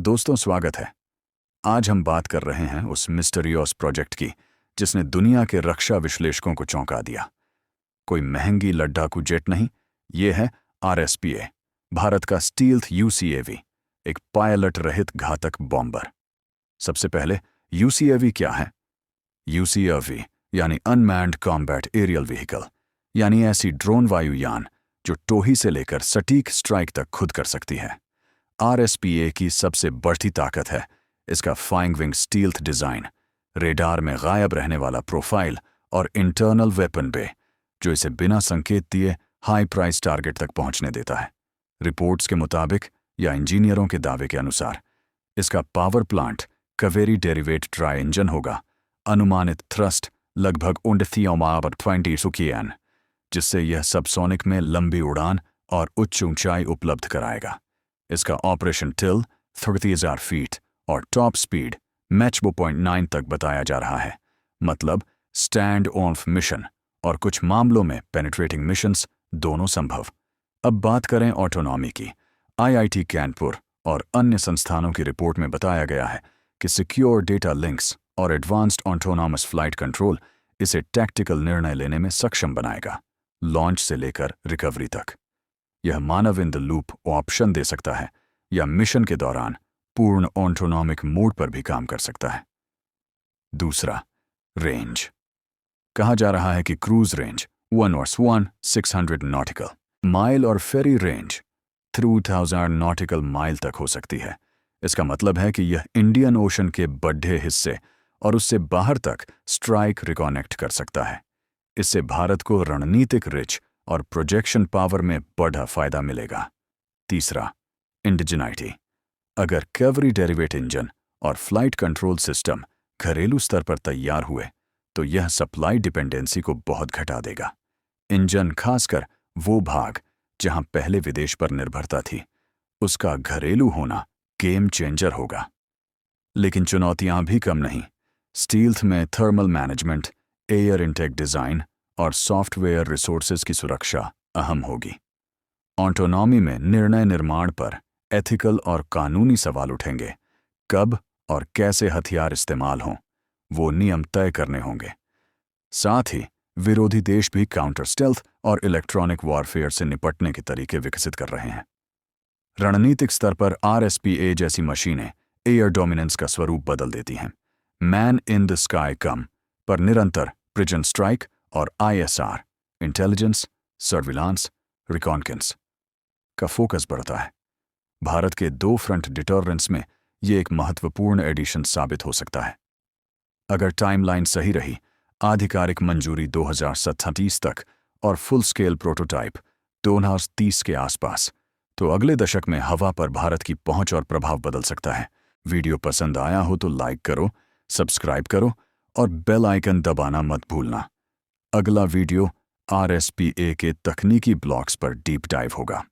दोस्तों, स्वागत है। आज हम बात कर रहे हैं उस मिस्टीरियस प्रोजेक्ट की जिसने दुनिया के रक्षा विश्लेषकों को चौंका दिया। कोई महंगी लड्डाकू जेट नहीं, ये है RSPA, भारत का स्टील्थ UCAV, एक पायलट रहित घातक बॉम्बर। सबसे पहले UCAV क्या है? UCAV यानी अनमैन्ड कॉम्बैट एरियल व्हीकल, यानी ऐसी ड्रोन वायुयान जो टोही से लेकर सटीक स्ट्राइक तक खुद कर सकती है। RSPA की सबसे बढ़ती ताकत है इसका frying wing stealth design, radar में गायब रहने वाला प्रोफाइल और इंटरनल वेपन बे जो इसे बिना संकेत दिए हाई प्राइस टारगेट तक पहुंचने देता है। रिपोर्ट्स के मुताबिक या इंजीनियरों के दावे के अनुसार इसका power plant Kaveri derivative try engine होगा। अनुमानित थ्रस्ट लगभग 20 सुकियन, जिससे यह सबसोनिक में लंबी उड़ान और उच्च ऊंचाई उपलब्ध कराएगा। इसका ऑपरेशन टिल 30,000 फीट और टॉप स्पीड मैच 0.9 तक बताया जा रहा है, मतलब स्टैंड ऑफ मिशन और कुछ मामलों में पेनिट्रेटिंग मिशंस दोनों संभव। अब बात करें ऑटोनॉमी की। IIT कानपुर और अन्य संस्थानों की रिपोर्ट में बताया गया है कि सिक्योर डेटा लिंक्स और एडवांस्ड ऑटोनॉमस फ्लाइट कंट्रोल इसे टैक्टिकल निर्णय लेने में सक्षम बनाएगा, लॉन्च से लेकर रिकवरी तक। यह मानव इन द लूप ऑप्शन दे सकता है या मिशन के दौरान पूर्ण ऑटोनॉमिक मोड पर भी काम कर सकता है। दूसरा, रेंज। कहा जा रहा है कि क्रूज रेंज 600 नॉटिकल माइल और फेरी रेंज 3000 नॉटिकल माइल तक हो सकती है। इसका मतलब है कि यह इंडियन ओशन के बड़े हिस्से और उससे बाहर तक स्ट्राइक रिकॉनेक्ट कर सकता है। इससे भारत को रणनीतिक रिच और प्रोजेक्शन पावर में बड़ा फायदा मिलेगा। तीसरा, इंडिजिनाइटी। अगर कैवरी डेरिवेट इंजन और फ्लाइट कंट्रोल सिस्टम घरेलू स्तर पर तैयार हुए तो यह सप्लाई डिपेंडेंसी को बहुत घटा देगा। इंजन, खासकर वो भाग जहां पहले विदेश पर निर्भरता थी, उसका घरेलू होना गेम चेंजर होगा। लेकिन चुनौतियां भी कम नहीं। स्टील्थ में thermal management, air intake design और सॉफ्टवेयर रिसोर्सेज की सुरक्षा अहम होगी। ऑटोनॉमी में निर्णय निर्माण पर एथिकल और कानूनी सवाल उठेंगे। कब और कैसे हथियार इस्तेमाल हों, वो नियम तय करने होंगे। साथ ही विरोधी देश भी काउंटर स्टेल्थ और इलेक्ट्रॉनिक वॉरफेयर से निपटने के तरीके विकसित कर रहे हैं। रणनीतिक स्तर पर RSPA जैसी मशीनें एयर डोमिनेंस का स्वरूप बदल देती हैं। मैन इन द स्काई कम पर निरंतर प्रिजन स्ट्राइक और ISR इंटेलिजेंस, सर्विलांस, रिकॉन्केंस का फोकस बढ़ता है। भारत के 2 फ्रंट डिटरेंस में ये एक महत्वपूर्ण एडिशन साबित हो सकता है। अगर टाइमलाइन सही रही, आधिकारिक मंजूरी 2027 तक और फुल स्केल प्रोटोटाइप 2030 के आसपास, तो अगले दशक में हवा पर भारत की पहुंच और प्रभाव बदल सकता है। वीडियो पसंद आया हो तो लाइक करो, सब्सक्राइब करो और बेल आइकन दबाना मत भूलना। अगला वीडियो RSPA के तकनीकी ब्लॉक्स पर डीप डाइव होगा।